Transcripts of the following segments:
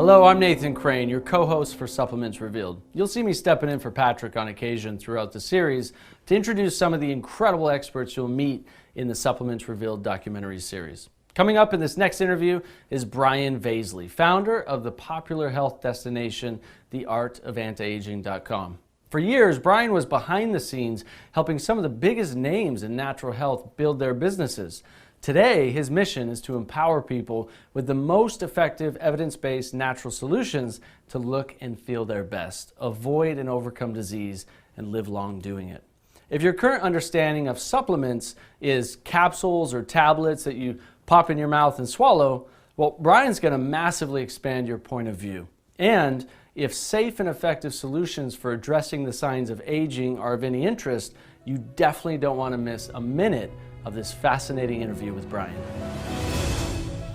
Hello, I'm Nathan Crane, your co-host for Supplements Revealed. You'll see me stepping in for Patrick on occasion throughout the series to introduce some of the incredible experts you'll meet in the Supplements Revealed documentary series. Coming up in this next interview is Brian Vaszily, founder of the popular health destination, theartofantiaging.com. For years, Brian was behind the scenes helping some of the biggest names in natural health build their businesses. Today, his mission is to empower people with the most effective evidence-based natural solutions to look and feel their best, avoid and overcome disease, and live long doing it. If your current understanding of supplements is capsules or tablets that you pop in your mouth and swallow, well, Brian's going to massively expand your point of view. And if safe and effective solutions for addressing the signs of aging are of any interest, you definitely don't want to miss a minute of this fascinating interview with Brian.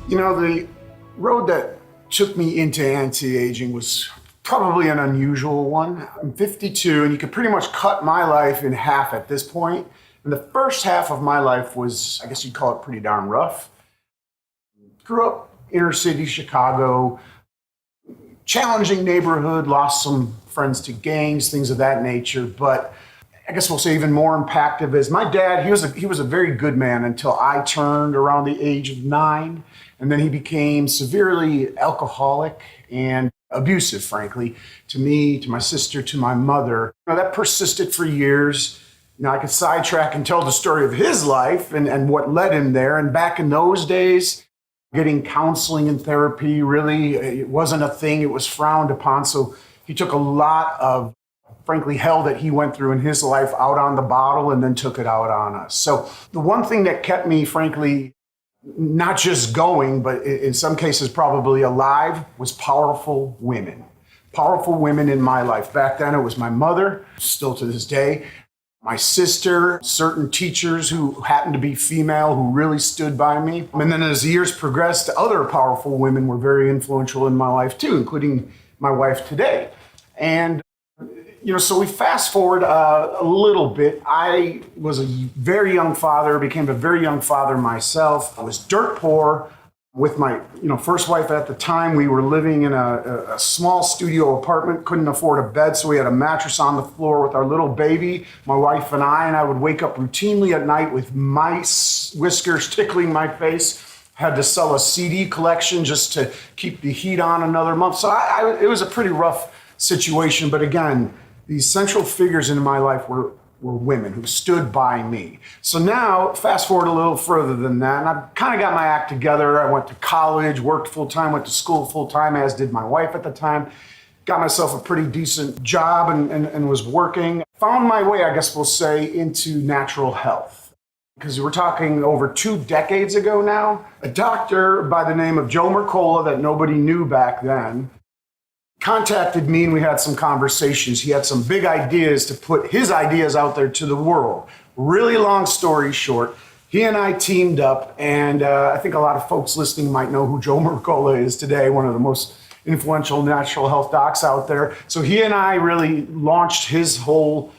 You know, the road that took me into anti-aging was probably an unusual one. I'm 52, and you could pretty much cut my life in half at this point. And the first half of my life was, I guess you'd call it pretty darn rough. Grew up inner city Chicago, challenging neighborhood, lost some friends to gangs, things of that nature, but I guess we'll say even more impactful is my dad. He was a very good man until I turned around the age of 9, and then he became severely alcoholic and abusive, frankly, to me, to my sister, to my mother. You know, that persisted for years. You know, I could sidetrack and tell the story of his life and what led him there. And back in those days, getting counseling and therapy really, it wasn't a thing. It was frowned upon. So he took a lot of, frankly, hell that he went through in his life out on the bottle and then took it out on us. So the one thing that kept me, frankly, not just going, but in some cases probably alive, was powerful women. Powerful women in my life. Back then it was my mother, still to this day, my sister, certain teachers who happened to be female who really stood by me. And then as the years progressed, other powerful women were very influential in my life too, including my wife today. And you know, so we fast forward a little bit. I was a very young father, became a very young father myself. I was dirt poor with my first wife at the time. We were living in a small studio apartment, couldn't afford a bed, so we had a mattress on the floor with our little baby, my wife and I would wake up routinely at night with mice whiskers tickling my face. Had to sell a CD collection just to keep the heat on another month. So it was a pretty rough situation, but again, these central figures in my life were women who stood by me. So now, fast forward a little further than that, and I've kind of got my act together. I went to college, worked full-time, went to school full-time, as did my wife at the time. Got myself a pretty decent job and was working. Found my way, I guess we'll say, into natural health. Because we're talking over 2 decades ago now. A doctor by the name of Joe Mercola that nobody knew back then contacted me and we had some conversations. He had some big ideas to put his ideas out there to the world. Really long story short, he and I teamed up, and I think a lot of folks listening might know who Joe Mercola is today, one of the most influential natural health docs out there. So he and I really launched his whole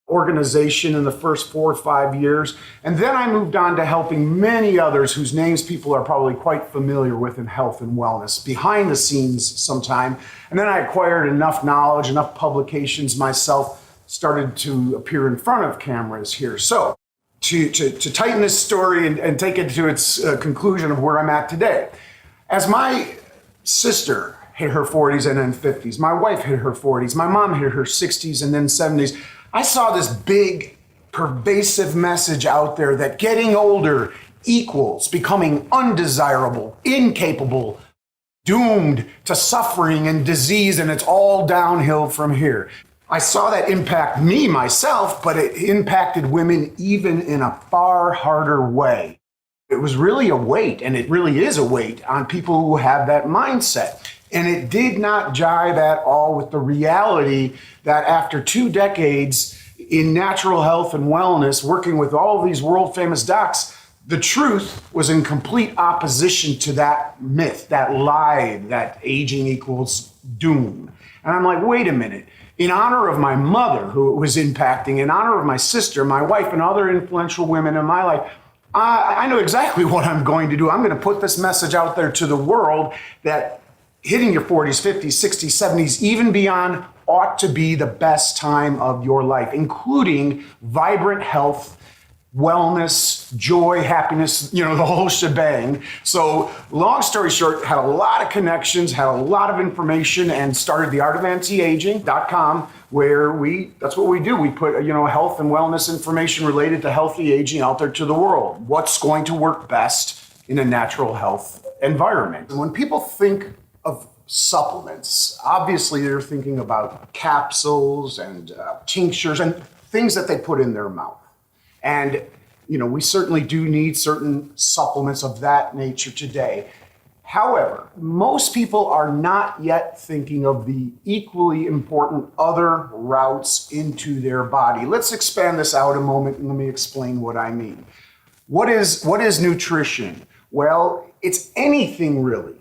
organization in the first 4 or 5 years. And then I moved on to helping many others whose names people are probably quite familiar with in health and wellness, behind the scenes sometime. And then I acquired enough knowledge, enough publications myself, started to appear in front of cameras here. So to tighten this story and take it to its conclusion of where I'm at today. As my sister hit her 40s and then 50s, my wife hit her 40s, my mom hit her 60s and then 70s, I saw this big, pervasive message out there that getting older equals becoming undesirable, incapable, doomed to suffering and disease, and it's all downhill from here. I saw that impact me, myself, but it impacted women even in a far harder way. It was really a weight, and it really is a weight on people who have that mindset. And it did not jive at all with the reality that after 2 decades in natural health and wellness, working with all of these world famous docs, the truth was in complete opposition to that myth, that lie, that aging equals doom. And I'm like, wait a minute. In honor of my mother, who it was impacting, in honor of my sister, my wife, and other influential women in my life, I know exactly what I'm going to do. I'm going to put this message out there to the world that hitting your 40s, 50s, 60s, 70s, even beyond, ought to be the best time of your life, including vibrant health, wellness, joy, happiness, the whole shebang. So long story short, had a lot of connections, had a lot of information, and started theartofantiaging.com, where that's what we do. We put, health and wellness information related to healthy aging out there to the world. What's going to work best in a natural health environment. And when people think of supplements, obviously they're thinking about capsules and tinctures and things that they put in their mouth. And, we certainly do need certain supplements of that nature today. However, most people are not yet thinking of the equally important other routes into their body. Let's expand this out a moment and let me explain what I mean. What is nutrition? Well, it's anything really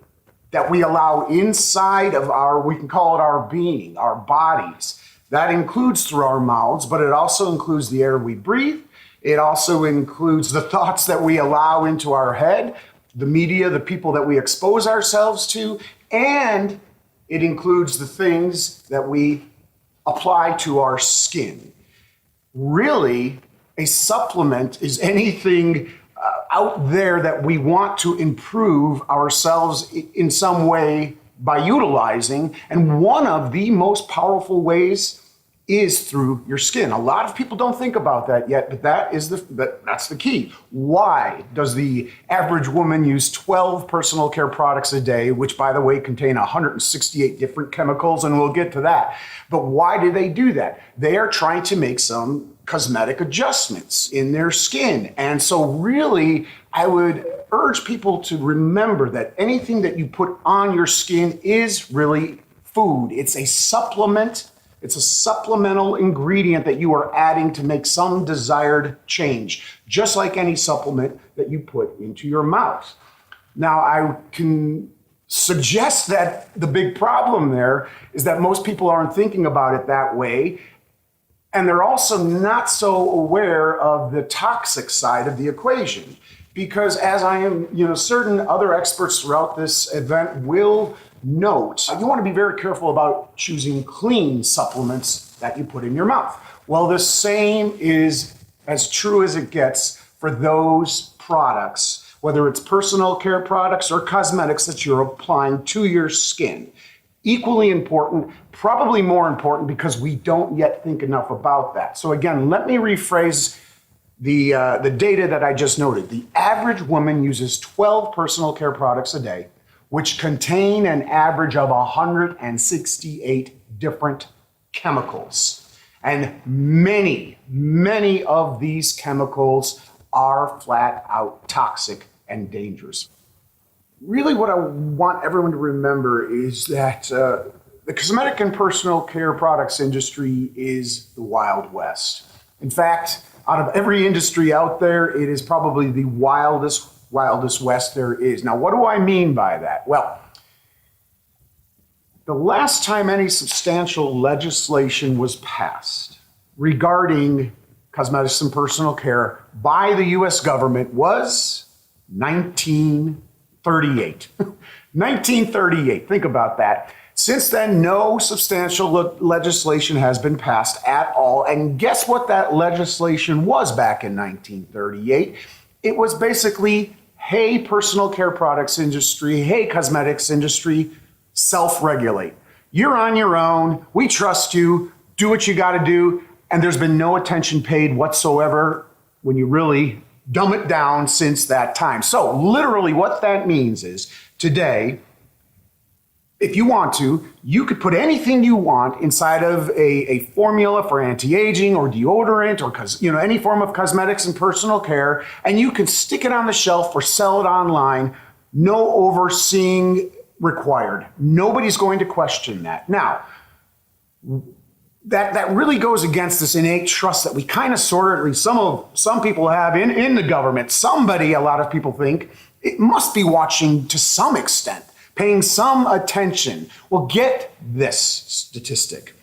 that we allow inside of we can call it our being, our bodies. That includes through our mouths, but it also includes the air we breathe. It also includes the thoughts that we allow into our head, the media, the people that we expose ourselves to, and it includes the things that we apply to our skin. Really, a supplement is anything out there that we want to improve ourselves in some way by utilizing, and one of the most powerful ways is through your skin. A lot of people don't think about that yet, but that's the key. Why does the average woman use 12 personal care products a day, which by the way contain 168 different chemicals, and we'll get to that. But why do they do that? They are trying to make some cosmetic adjustments in their skin. And so really, I would urge people to remember that anything that you put on your skin is really food. It's a supplement. It's a supplemental ingredient that you are adding to make some desired change, just like any supplement that you put into your mouth. Now, I can suggest that the big problem there is that most people aren't thinking about it that way, and they're also not so aware of the toxic side of the equation. Because as I am, certain other experts throughout this event will note, you want to be very careful about choosing clean supplements that you put in your mouth. Well, the same is as true as it gets for those products, whether it's personal care products or cosmetics that you're applying to your skin. Equally important, probably more important, because we don't yet think enough about that. So again, let me rephrase the data that I just noted. The average woman uses 12 personal care products a day, which contain an average of 168 different chemicals. And many, many of these chemicals are flat out toxic and dangerous. Really what I want everyone to remember is that the cosmetic and personal care products industry is the Wild West. In fact, out of every industry out there, it is probably the wildest west there is. Now, what do I mean by that? Well, the last time any substantial legislation was passed regarding cosmetics and personal care by the US government was 1938. 1938, think about that. Since then, no substantial legislation has been passed at all. And guess what that legislation was back in 1938? It was basically, hey, personal care products industry, hey, cosmetics industry, self-regulate. You're on your own. We trust you. Do what you got to do. And there's been no attention paid whatsoever when you really dumb it down since that time. So literally what that means is today, if you want to, you could put anything you want inside of a formula for anti-aging or deodorant or any form of cosmetics and personal care, and you can stick it on the shelf or sell it online. No overseeing required. Nobody's going to question that. Now, that really goes against this innate trust that we kind of sort of, at least some people have in the government. Somebody, a lot of people think, it must be watching to some extent, paying some attention. Well, get this statistic.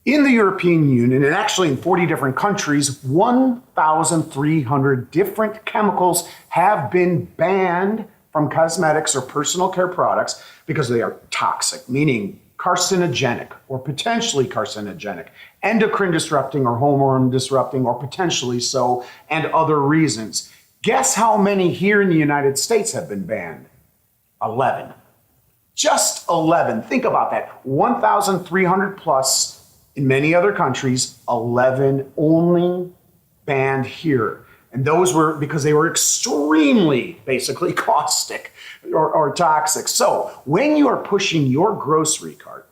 In the European Union, and actually in 40 different countries, 1,300 different chemicals have been banned from cosmetics or personal care products because they are toxic, meaning carcinogenic or potentially carcinogenic, endocrine disrupting or hormone disrupting or potentially so, and other reasons. Guess how many here in the United States have been banned? 11. Just 11. Think about that. 1,300 plus in many other countries, 11 only banned here. And those were because they were extremely, basically, caustic or toxic. So when you are pushing your grocery cart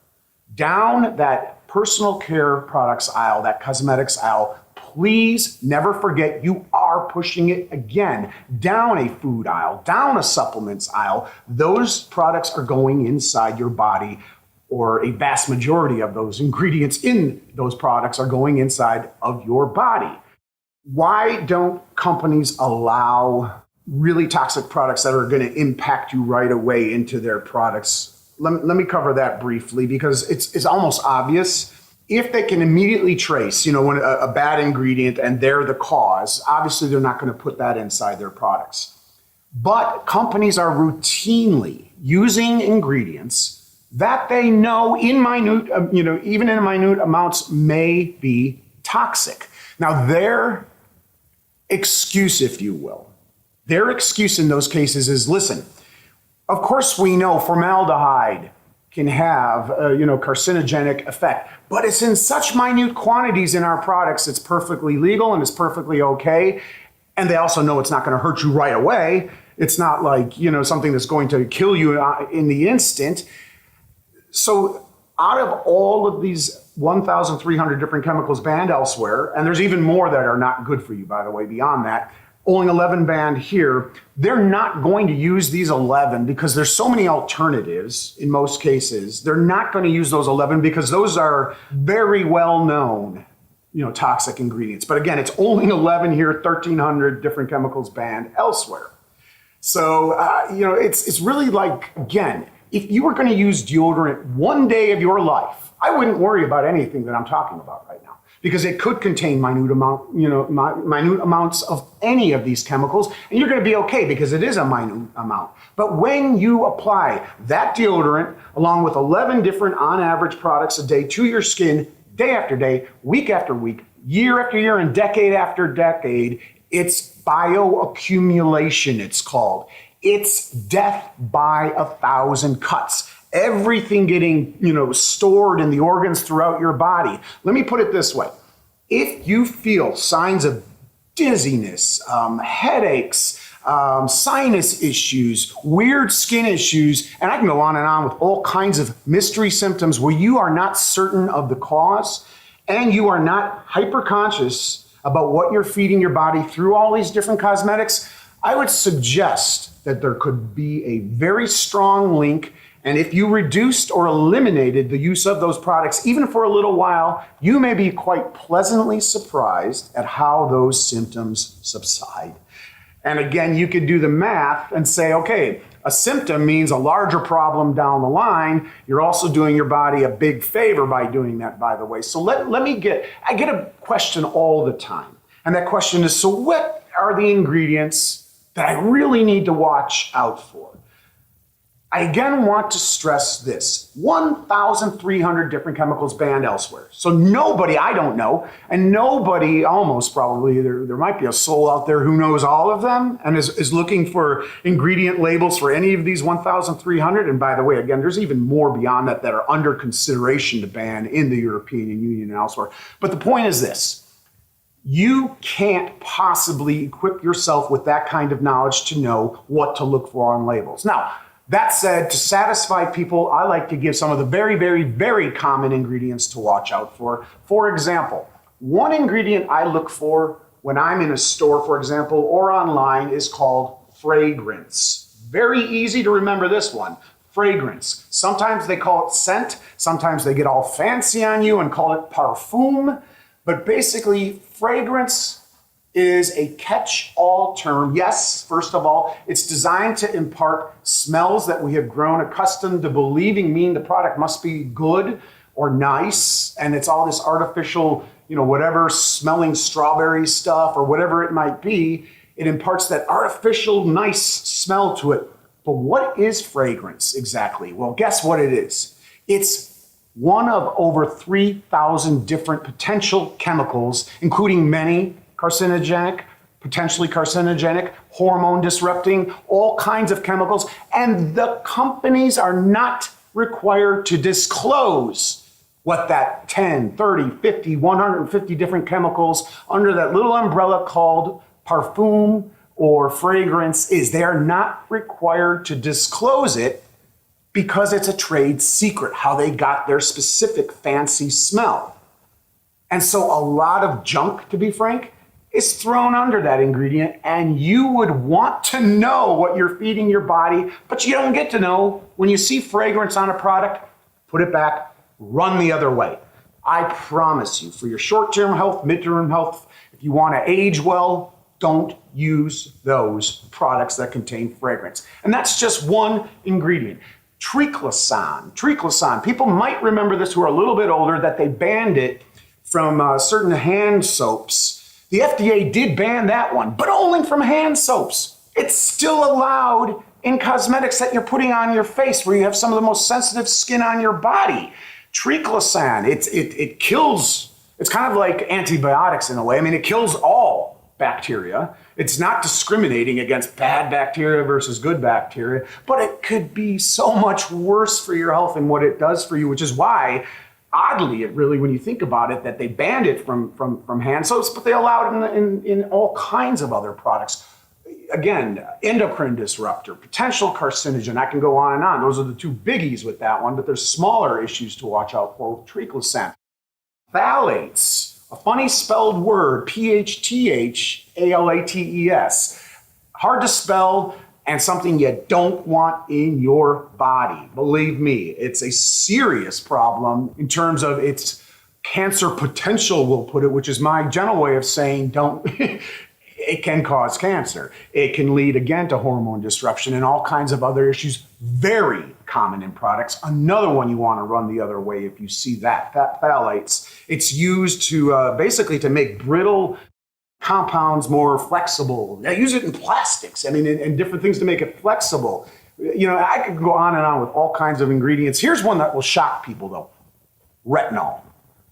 down that personal care products aisle, that cosmetics aisle, please never forget you are pushing it again down a food aisle, down a supplements aisle. Those products are going inside your body, or a vast majority of those ingredients in those products are going inside of your body. Why don't companies allow really toxic products that are going to impact you right away into their products? Let me cover that briefly because it's almost obvious. If they can immediately trace, when a bad ingredient and they're the cause, obviously they're not going to put that inside their products. But companies are routinely using ingredients that they know in minute, even in minute amounts may be toxic. Now, their excuse, if you will, their excuse in those cases is, listen, of course we know formaldehyde can have carcinogenic effect, but it's in such minute quantities in our products, it's perfectly legal and it's perfectly okay. And they also know it's not going to hurt you right away. It's not like, something that's going to kill you in the instant. So out of all of these 1,300 different chemicals banned elsewhere, and there's even more that are not good for you, by the way, beyond that, only 11 banned here, they're not going to use these 11 because there's so many alternatives in most cases. They're not going to use those 11 because those are very well known, toxic ingredients. But again, it's only 11 here, 1,300 different chemicals banned elsewhere. So, it's really like, again, if you were going to use deodorant one day of your life, I wouldn't worry about anything that I'm talking about right now, because it could contain minute amounts of any of these chemicals, and you're going to be okay because it is a minute amount. But when you apply that deodorant along with 11 different on average products a day to your skin, day after day, week after week, year after year, and decade after decade, it's bioaccumulation, it's called. It's death by 1,000 cuts. Everything getting, stored in the organs throughout your body. Let me put it this way. If you feel signs of dizziness, headaches, sinus issues, weird skin issues, and I can go on with all kinds of mystery symptoms where you are not certain of the cause and you are not hyper-conscious about what you're feeding your body through all these different cosmetics, I would suggest that there could be a very strong link. And if you reduced or eliminated the use of those products, even for a little while, you may be quite pleasantly surprised at how those symptoms subside. And again, you could do the math and say, okay, a symptom means a larger problem down the line. You're also doing your body a big favor by doing that, by the way. So I get a question all the time. And that question is, so what are the ingredients that I really need to watch out for? I again want to stress this. 1,300 different chemicals banned elsewhere. So nobody, I don't know, and nobody, almost probably, there might be a soul out there who knows all of them and is looking for ingredient labels for any of these 1,300. And by the way, again, there's even more beyond that are under consideration to ban in the European Union and elsewhere. But the point is this. You can't possibly equip yourself with that kind of knowledge to know what to look for on labels. Now, that said, to satisfy people, I like to give some of the very, very, very common ingredients to watch out for. For example, one ingredient I look for when I'm in a store, for example, or online is called fragrance. Very easy to remember this one. Fragrance. Sometimes they call it scent. Sometimes they get all fancy on you and call it parfum. But basically, fragrance is a catch-all term. Yes, first of all, it's designed to impart smells that we have grown accustomed to believing mean the product must be good or nice, and it's all this artificial, whatever smelling strawberry stuff or whatever it might be. It imparts that artificial nice smell to it. But what is fragrance exactly? Well, guess what it is? It's one of over 3,000 different potential chemicals, including many carcinogenic, potentially carcinogenic, hormone disrupting, all kinds of chemicals. And the companies are not required to disclose what that 10, 30, 50, 150 different chemicals under that little umbrella called parfum or fragrance is. They are not required to disclose it because it's a trade secret, how they got their specific fancy smell. And so a lot of junk, to be frank, is thrown under that ingredient, and you would want to know what you're feeding your body, but you don't get to know. When you see fragrance on a product, put it back, run the other way. I promise you, for your short-term health, mid-term health, if you want to age well, don't use those products that contain fragrance. And that's just one ingredient. Triclosan. People might remember this who are a little bit older, that they banned it from certain hand soaps. The FDA did ban that one, but only from hand soaps. It's still allowed in cosmetics that you're putting on your face where you have some of the most sensitive skin on your body. Triclosan, it kills, it's kind of like antibiotics in a way. I mean, it kills all bacteria. It's not discriminating against bad bacteria versus good bacteria, but it could be so much worse for your health and what it does for you, which is why, oddly, it really, when you think about it, that they banned it from hand soaps, but they allowed it in all kinds of other products. Again, endocrine disruptor, potential carcinogen, I can go on and on. Those are the two biggies with that one, but there's smaller issues to watch out for with triclosan. Phthalates, a funny spelled word, Phthalates. Hard to spell and something you don't want in your body. Believe me, it's a serious problem in terms of its cancer potential, we'll put it, which is my gentle way of saying don't. It can cause cancer. It can lead, again, to hormone disruption and all kinds of other issues, very common in products. Another one you want to run the other way if you see that, phthalates. It's used to basically to make brittle compounds more flexible. They use it in plastics, I mean, and different things to make it flexible. You know, I could go on and on with all kinds of ingredients. Here's one that will shock people, though.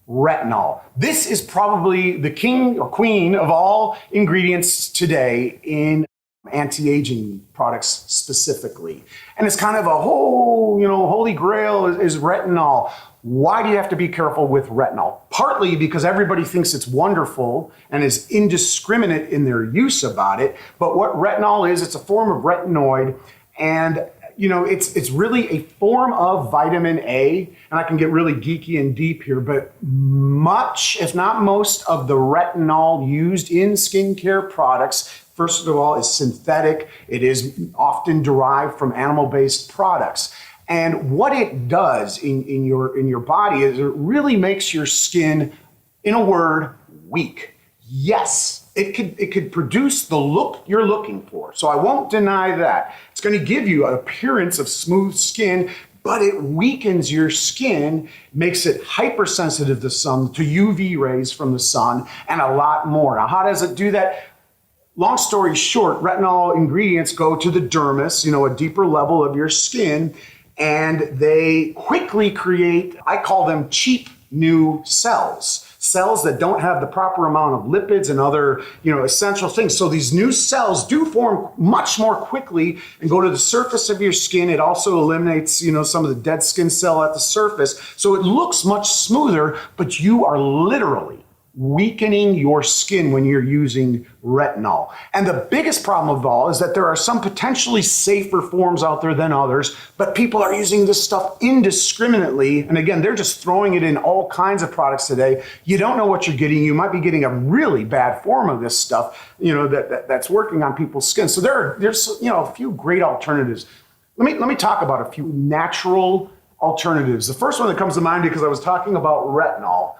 Retinol. This is probably the king or queen of all ingredients today in anti-aging products specifically. And it's kind of a whole, holy grail is retinol. Why do you have to be careful with retinol? Partly because everybody thinks it's wonderful and is indiscriminate in their use about it. But what retinol is, it's a form of retinoid, and it's really a form of vitamin A, and I can get really geeky and deep here, but much, if not most, of the retinol used in skincare products, first of all, is synthetic. It is often derived from animal-based products. And what it does in your body is it really makes your skin, in a word, weak. Yes, it could produce the look you're looking for. So I won't deny that. It's going to give you an appearance of smooth skin, but it weakens your skin, makes it hypersensitive to UV rays from the sun, and a lot more. Now, how does it do that? Long story short, retinol ingredients go to the dermis, a deeper level of your skin, and they quickly create, I call them cheap new cells that don't have the proper amount of lipids and other, essential things. So these new cells do form much more quickly and go to the surface of your skin. It also eliminates, some of the dead skin cell at the surface. So it looks much smoother, but you are literally weakening your skin when you're using retinol. And the biggest problem of all is that there are some potentially safer forms out there than others, but people are using this stuff indiscriminately. And again, they're just throwing it in all kinds of products today. You don't know what you're getting. You might be getting a really bad form of this stuff, that's working on people's skin. So there's a few great alternatives. Let me talk about a few natural alternatives. The first one that comes to mind, because I was talking about retinol,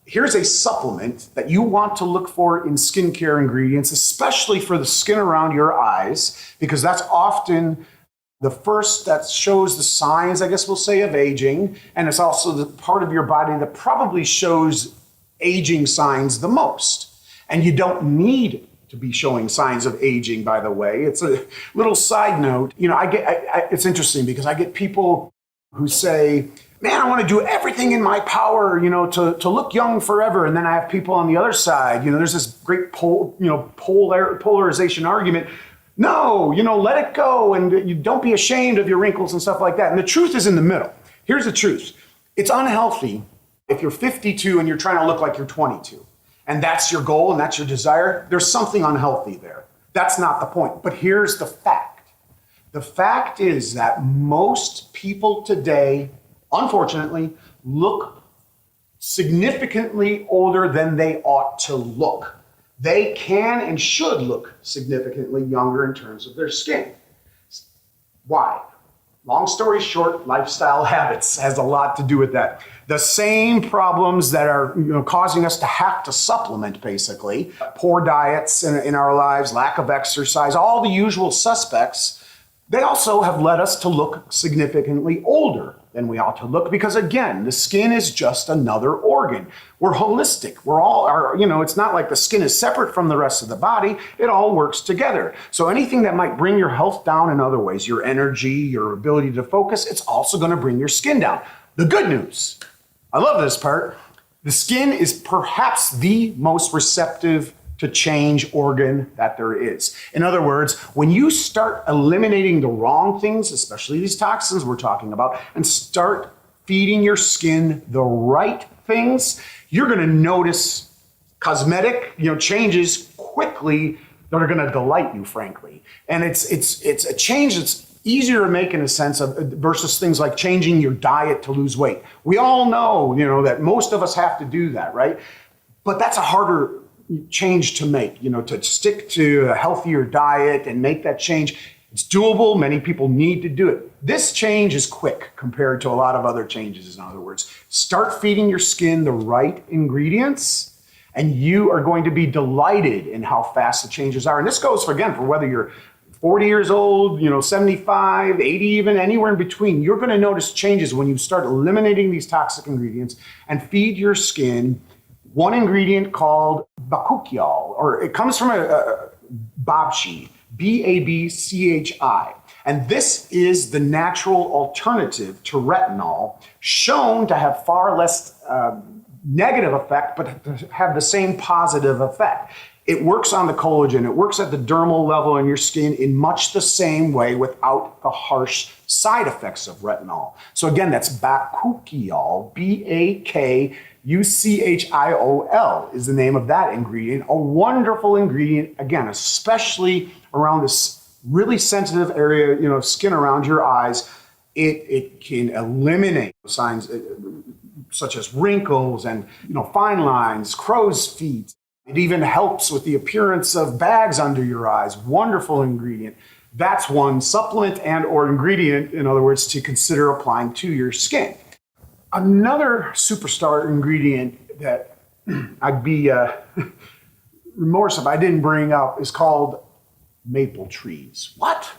here's a supplement that you want to look for in skincare ingredients, especially for the skin around your eyes, because that's often the first that shows the signs, I guess we'll say, of aging. And it's also the part of your body that probably shows aging signs the most. And you don't need to be showing signs of aging, by the way. It's a little side note. You know, it's interesting because I get people who say, man, I want to do everything in my power, you know, to look young forever. And then I have people on the other side, you know, there's this great polarization argument. No, you know, let it go and you don't be ashamed of your wrinkles and stuff like that. And the truth is in the middle. Here's the truth. It's unhealthy if you're 52 and you're trying to look like you're 22. And that's your goal and that's your desire. There's something unhealthy there. That's not the point. But here's the fact. The fact is that most people today, unfortunately, look significantly older than they ought to look. They can and should look significantly younger in terms of their skin. Why? Long story short, lifestyle habits has a lot to do with that. The same problems that are causing us to have to supplement, basically, poor diets in our lives, lack of exercise, all the usual suspects, they also have led us to look significantly older than we ought to look because, again, the skin is just another organ. We're holistic. We're all, it's not like the skin is separate from the rest of the body. It all works together. So anything that might bring your health down in other ways, your energy, your ability to focus, it's also going to bring your skin down. The good news, I love this part, the skin is perhaps the most receptive to change organ that there is. In other words, when you start eliminating the wrong things, especially these toxins we're talking about, and start feeding your skin the right things, you're gonna notice cosmetic changes quickly that are gonna delight you, frankly. And it's a change that's easier to make in a sense of versus things like changing your diet to lose weight. We all know, that most of us have to do that, right? But that's a harder change to make, to stick to a healthier diet and make that change. It's doable. Many people need to do it. This change is quick compared to a lot of other changes. In other words, start feeding your skin the right ingredients and you are going to be delighted in how fast the changes are. And this goes for whether you're 40 years old, 75, 80, even anywhere in between. You're going to notice changes when you start eliminating these toxic ingredients and feed your skin one ingredient called bakuchiol, or it comes from a babchi, B-A-B-C-H-I. And this is the natural alternative to retinol, shown to have far less negative effect, but to have the same positive effect. It works on the collagen. It works at the dermal level in your skin in much the same way without the harsh side effects of retinol. So again, that's bakuchiol, B-A-K-U-C-H-I-O-L is the name of that ingredient. A wonderful ingredient, again, especially around this really sensitive area, skin around your eyes. It can eliminate signs such as wrinkles and fine lines, crow's feet. It even helps with the appearance of bags under your eyes. Wonderful ingredient. That's one supplement and or ingredient, in other words, to consider applying to your skin. Another superstar ingredient that I'd be remorse if I didn't bring up is called maple trees. What?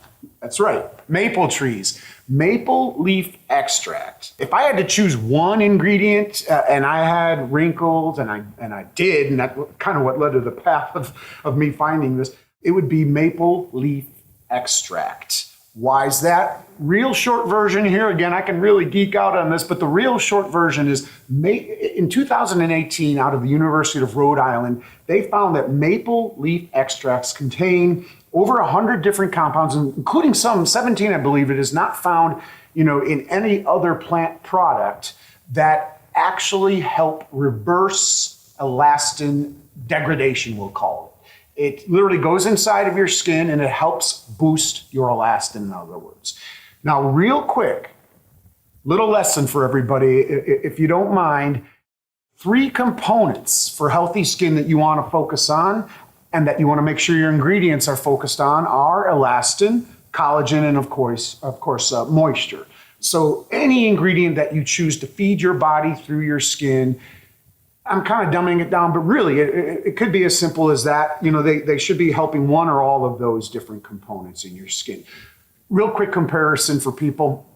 That's right, maple trees. Maple leaf extract. If I had to choose one ingredient and I had wrinkles, and I did, and that's kind of what led to the path of me finding this, it would be maple leaf extract. Why is that? Real short version here, again, I can really geek out on this, but the real short version is in 2018, out of the University of Rhode Island, they found that maple leaf extracts contain over 100 different compounds, including some 17, I believe it is, not found, in any other plant product that actually help reverse elastin degradation, we'll call it. It literally goes inside of your skin and it helps boost your elastin, in other words. Now, real quick, little lesson for everybody, if you don't mind, 3 components for healthy skin that you want to focus on and that you want to make sure your ingredients are focused on are elastin, collagen, and of course, moisture. So any ingredient that you choose to feed your body through your skin, I'm kind of dumbing it down, but really it could be as simple as that. They should be helping one or all of those different components in your skin. Real quick comparison for people.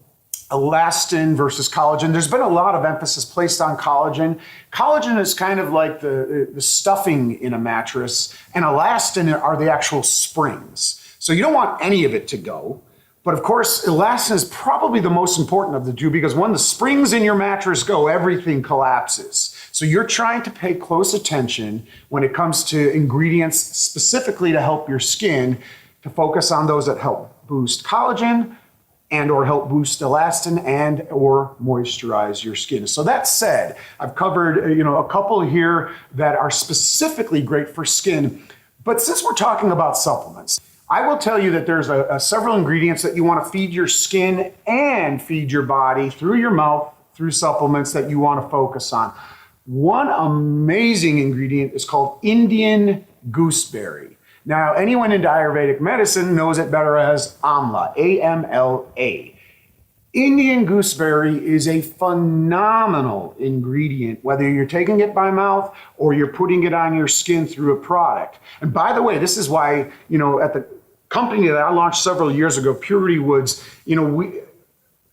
elastin versus collagen. There's been a lot of emphasis placed on collagen. Collagen is kind of like the stuffing in a mattress, and elastin are the actual springs. So you don't want any of it to go. But of course, elastin is probably the most important of the two, because when the springs in your mattress go, everything collapses. So you're trying to pay close attention when it comes to ingredients specifically to help your skin, to focus on those that help boost collagen and or help boost elastin and or moisturize your skin. So that said, I've covered a couple here that are specifically great for skin. But since we're talking about supplements, I will tell you that there's several ingredients that you want to feed your skin and feed your body through your mouth, through supplements that you want to focus on. One amazing ingredient is called Indian gooseberry. Now, anyone into Ayurvedic medicine knows it better as amla, A-M-L-A. Indian gooseberry is a phenomenal ingredient, whether you're taking it by mouth or you're putting it on your skin through a product. And by the way, this is why, at the company that I launched several years ago, Purity Woods,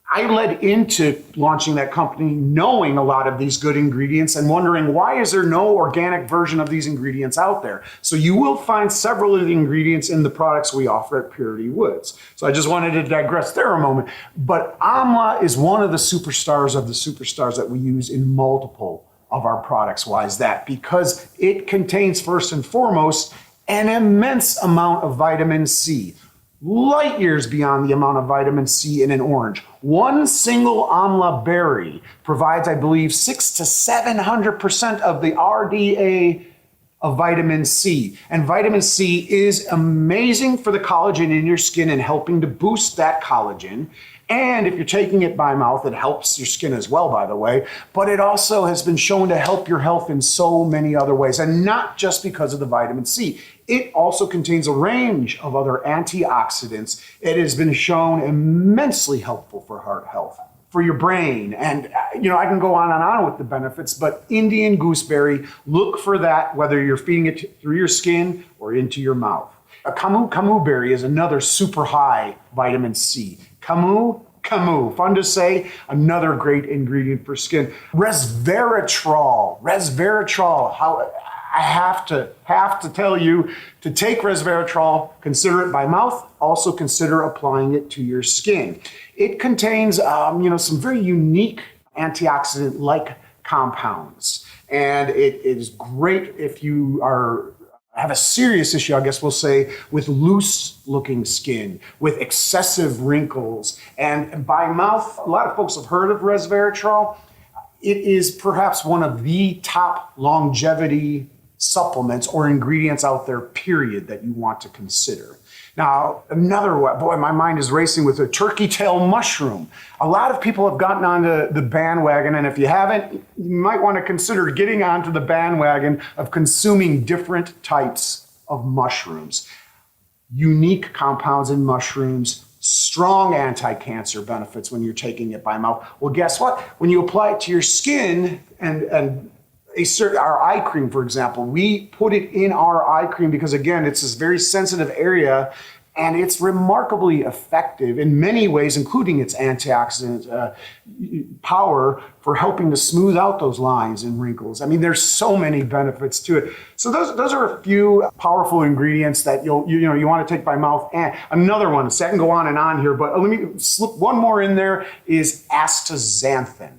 I led into launching that company knowing a lot of these good ingredients and wondering, why is there no organic version of these ingredients out there? So you will find several of the ingredients in the products we offer at Purity Woods. So I just wanted to digress there a moment. But amla is one of the superstars of the superstars that we use in multiple of our products. Why is that? Because it contains, first and foremost, an immense amount of vitamin C. Light years beyond the amount of vitamin C in an orange. One single amla berry provides, I believe, 600 to 700% of the RDA of vitamin C. And vitamin C is amazing for the collagen in your skin and helping to boost that collagen. And if you're taking it by mouth, it helps your skin as well, by the way. But it also has been shown to help your health in so many other ways, and not just because of the vitamin C. It also contains a range of other antioxidants. It has been shown immensely helpful for heart health, for your brain. And, I can go on and on with the benefits, but Indian gooseberry, look for that, whether you're feeding it through your skin or into your mouth. A camu berry is another super high vitamin C. Camu, fun to say, another great ingredient for skin. Resveratrol, how I have to tell you to take resveratrol, consider it by mouth, also consider applying it to your skin. It contains, some very unique antioxidant-like compounds, and it is great if you have a serious issue, I guess we'll say, with loose-looking skin, with excessive wrinkles. And by mouth, a lot of folks have heard of resveratrol. It is perhaps one of the top longevity supplements or ingredients out there, period, that you want to consider. Now, another one, boy, my mind is racing with a turkey tail mushroom. A lot of people have gotten onto the bandwagon, and if you haven't, you might want to consider getting onto the bandwagon of consuming different types of mushrooms. Unique compounds in mushrooms, strong anti-cancer benefits when you're taking it by mouth. Well, guess what? When you apply it to your skin and our eye cream, for example, we put it in our eye cream because, again, it's this very sensitive area, and it's remarkably effective in many ways, including its antioxidant power for helping to smooth out those lines and wrinkles. I mean, there's so many benefits to it. So those are a few powerful ingredients that you want to take by mouth. And another one, so I can go on and on here, but let me slip one more in there, is astaxanthin.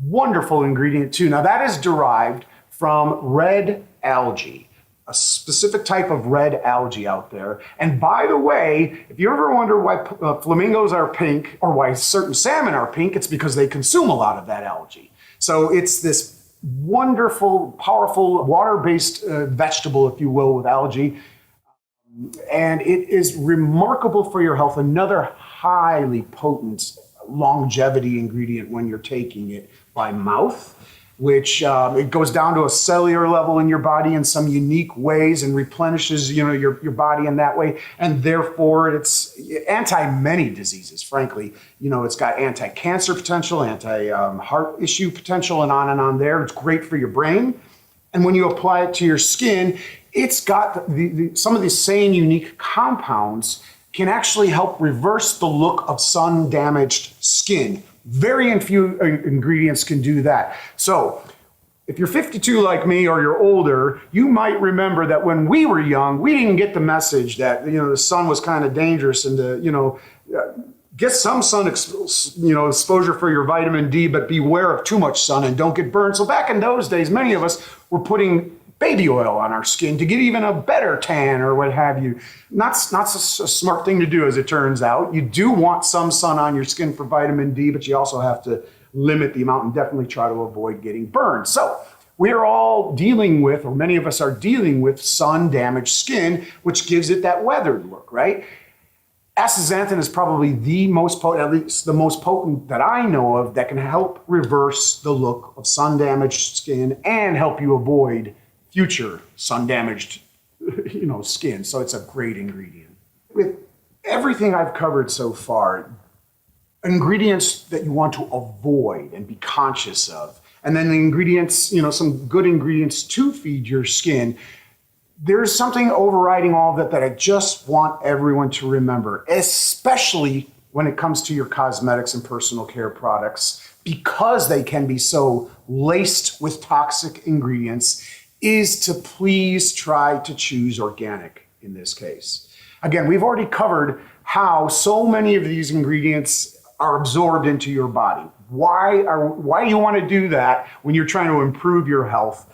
Wonderful ingredient too. Now that is derived from red algae, a specific type of red algae out there. And by the way, if you ever wonder why flamingos are pink or why certain salmon are pink, it's because they consume a lot of that algae. So it's this wonderful, powerful, water-based vegetable, if you will, with algae. And it is remarkable for your health. Another highly potent longevity ingredient when you're taking it by mouth, which it goes down to a cellular level in your body in some unique ways and replenishes your body in that way. And therefore it's anti-many diseases, frankly. It's got anti-cancer potential, anti-heart issue potential, and on there. It's great for your brain. And when you apply it to your skin, it's got some of these same unique compounds can actually help reverse the look of sun-damaged skin. Very few ingredients can do that. So if you're 52 like me or you're older, you might remember that when we were young, we didn't get the message that, the sun was kind of dangerous and to, get some sun exposure for your vitamin D, but beware of too much sun and don't get burned. So back in those days, many of us were putting baby oil on our skin to get even a better tan or what have you. Not a smart thing to do, as it turns out. You do want some sun on your skin for vitamin D, but you also have to limit the amount and definitely try to avoid getting burned. So we're all dealing with, or many of us are dealing with, sun-damaged skin, which gives it that weathered look, right? Astaxanthin is probably the most potent, at least the most potent that I know of, that can help reverse the look of sun-damaged skin and help you avoid future sun-damaged, skin. So it's a great ingredient. With everything I've covered so far, ingredients that you want to avoid and be conscious of, and then the ingredients, some good ingredients to feed your skin, there's something overriding all of that I just want everyone to remember, especially when it comes to your cosmetics and personal care products, because they can be so laced with toxic ingredients, is to please try to choose organic in this case. Again, we've already covered how so many of these ingredients are absorbed into your body. Why you want to do that when you're trying to improve your health?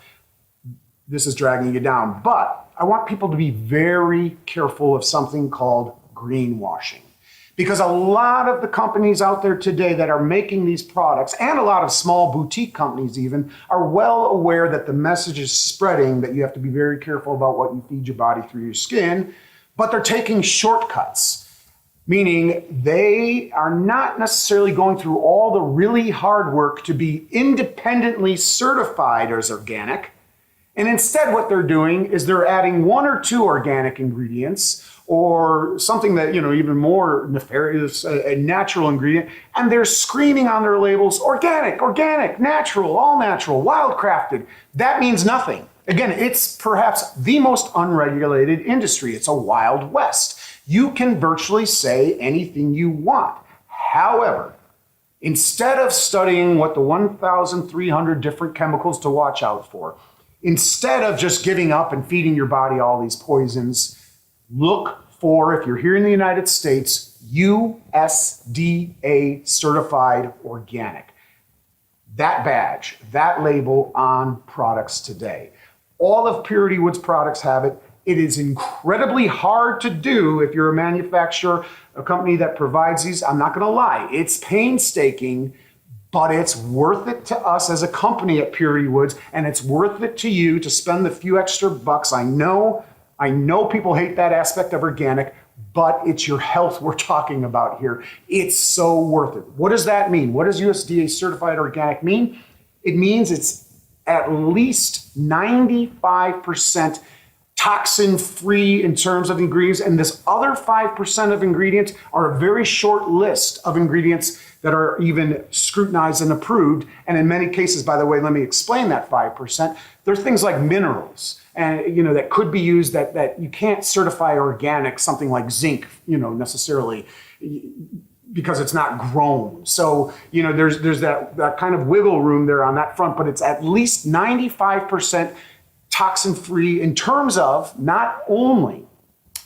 This is dragging you down. But I want people to be very careful of something called greenwashing. Because a lot of the companies out there today that are making these products, and a lot of small boutique companies even, are well aware that the message is spreading that you have to be very careful about what you feed your body through your skin, but they're taking shortcuts. Meaning they are not necessarily going through all the really hard work to be independently certified as organic. And instead what they're doing is they're adding one or two organic ingredients or something that, even more nefarious, a natural ingredient, and they're screaming on their labels, organic, organic, natural, all natural, wildcrafted. That means nothing. Again, it's perhaps the most unregulated industry. It's a wild west. You can virtually say anything you want. However, instead of studying what the 1,300 different chemicals to watch out for, instead of just giving up and feeding your body all these poisons, look for, if you're here in the United States, USDA certified organic. That badge, that label on products today. All of Purity Woods products have it. It is incredibly hard to do if you're a manufacturer, a company that provides these. I'm not going to lie, it's painstaking, but it's worth it to us as a company at Purity Woods, and it's worth it to you to spend the few extra bucks. I know people hate that aspect of organic, but it's your health we're talking about here. It's so worth it. What does that mean? What does USDA certified organic mean? It means it's at least 95% toxin-free in terms of ingredients, and this other 5% of ingredients are a very short list of ingredients that are even scrutinized and approved. And in many cases, by the way, let me explain that 5%. There are things like minerals, and that could be used that you can't certify organic, something like zinc, necessarily, because it's not grown. So, there's that kind of wiggle room there on that front, but it's at least 95% toxin-free in terms of not only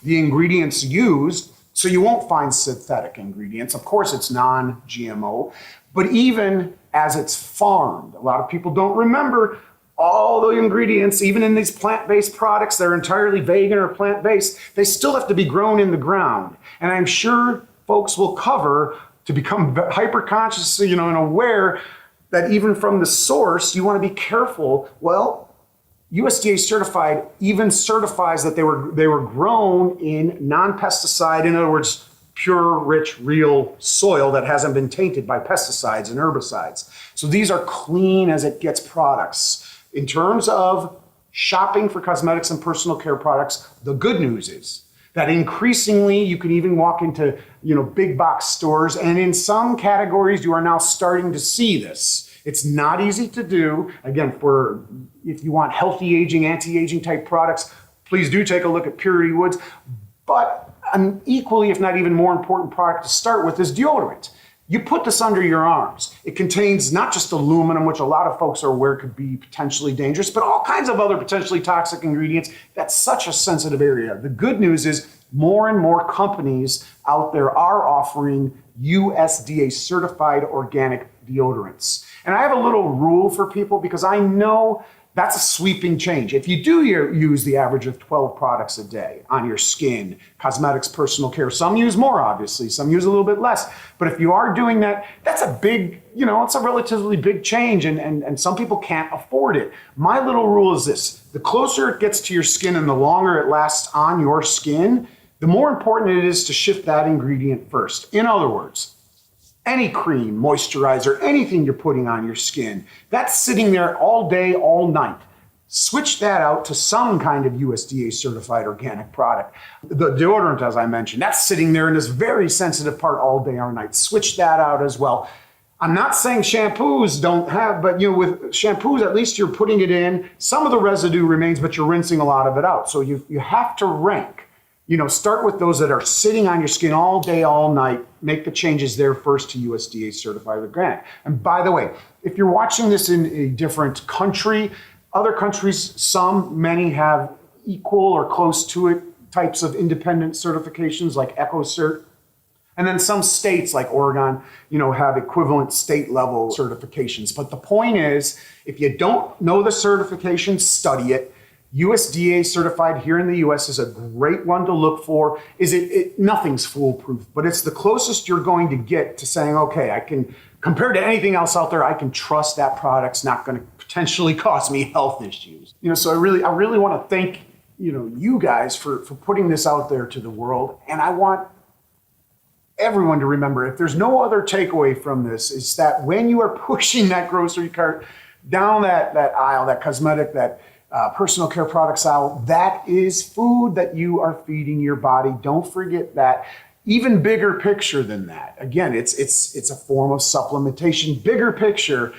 the ingredients used, so you won't find synthetic ingredients. Of course, it's non-GMO, but even as it's farmed, a lot of people don't remember all the ingredients, even in these plant-based products, they're entirely vegan or plant-based, they still have to be grown in the ground. And I'm sure folks will cover to become hyper-conscious, and aware that even from the source, you want to be careful. Well, USDA certified even certifies that they were grown in non-pesticide, in other words, pure, rich, real soil that hasn't been tainted by pesticides and herbicides. So these are clean as it gets products. In terms of shopping for cosmetics and personal care products, the good news is that increasingly you can even walk into big box stores, and in some categories you are now starting to see this. It's not easy to do. Again, if you want healthy aging, anti-aging type products, please do take a look at Purity Woods. But an equally, if not even more important product to start with is deodorant. You put this under your arms. It contains not just aluminum, which a lot of folks are aware could be potentially dangerous, but all kinds of other potentially toxic ingredients. That's such a sensitive area. The good news is more and more companies out there are offering USDA certified organic deodorants. And I have a little rule for people because I know that's a sweeping change. If you do use the average of 12 products a day on your skin, cosmetics, personal care, some use more, obviously, some use a little bit less. But if you are doing that, that's a big, it's a relatively big change, and some people can't afford it. My little rule is this: the closer it gets to your skin and the longer it lasts on your skin, the more important it is to shift that ingredient first. In other words, any cream, moisturizer, anything you're putting on your skin, that's sitting there all day, all night. Switch that out to some kind of USDA certified organic product. The deodorant, as I mentioned, that's sitting there in this very sensitive part all day, all night. Switch that out as well. I'm not saying shampoos don't have, but with shampoos, at least you're putting it in. Some of the residue remains, but you're rinsing a lot of it out. So you have to rank. Start with those that are sitting on your skin all day, all night. Make the changes there first to USDA certified organic. And by the way, if you're watching this in a different country, other countries, many have equal or close to it types of independent certifications like EcoCert. And then some states like Oregon, have equivalent state level certifications. But the point is, if you don't know the certification, study it. USDA certified here in the US is a great one to look for. Nothing's foolproof, but it's the closest you're going to get to saying, okay, I can, compared to anything else out there, I can trust that product's not going to potentially cause me health issues. So I really want to thank, you guys for putting this out there to the world. And I want everyone to remember, if there's no other takeaway from this, is that when you are pushing that grocery cart down that aisle, that cosmetic, that personal care products aisle, that is food that you are feeding your body. Don't forget that. Even bigger picture than that. Again, it's a form of supplementation. Bigger picture.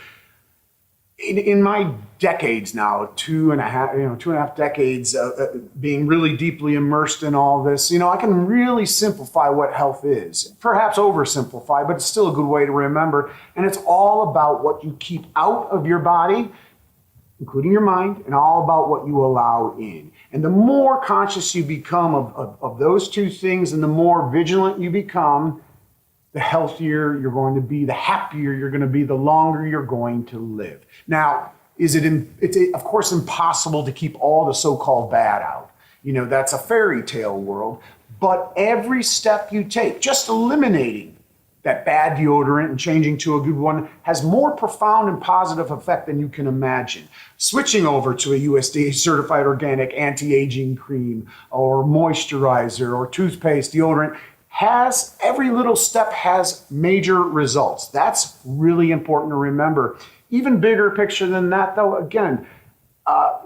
In my decades now, two and a half decades being really deeply immersed in all this, I can really simplify what health is. Perhaps oversimplify, but it's still a good way to remember. And it's all about what you keep out of your body, including your mind, and all about what you allow in. And the more conscious you become of those two things, and the more vigilant you become, the healthier you're going to be, the happier you're going to be, the longer you're going to live. Now, it's of course impossible to keep all the so-called bad out. That's a fairy tale world. But every step you take, just eliminating that bad deodorant and changing to a good one, has more profound and positive effect than you can imagine. Switching over to a USDA certified organic anti-aging cream or moisturizer or toothpaste, deodorant, every little step has major results. That's really important to remember. Even bigger picture than that, though, again,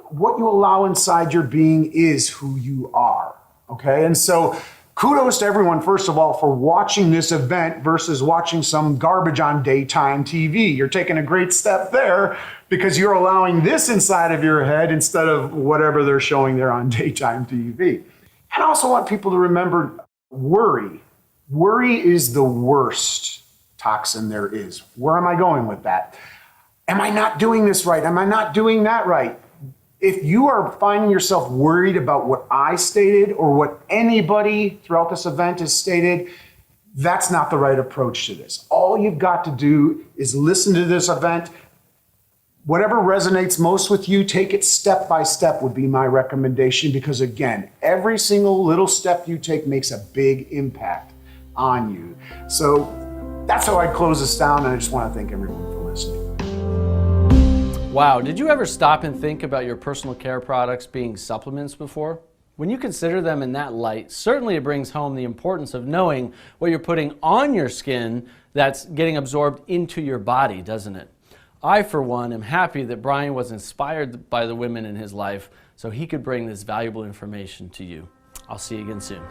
what you allow inside your being is who you are, okay? And so kudos to everyone, first of all, for watching this event versus watching some garbage on daytime TV. You're taking a great step there because you're allowing this inside of your head instead of whatever they're showing there on daytime TV. And I also want people to remember worry. Worry is the worst toxin there is. Where am I going with that? Am I not doing this right? Am I not doing that right? If you are finding yourself worried about what I stated or what anybody throughout this event has stated, that's not the right approach to this. All you've got to do is listen to this event. Whatever resonates most with you, take it step by step would be my recommendation, because again, every single little step you take makes a big impact on you. So that's how I close this down, and I just want to thank everyone for listening. Wow, did you ever stop and think about your personal care products being supplements before? When you consider them in that light, certainly it brings home the importance of knowing what you're putting on your skin that's getting absorbed into your body, doesn't it? I, for one, am happy that Brian was inspired by the women in his life so he could bring this valuable information to you. I'll see you again soon.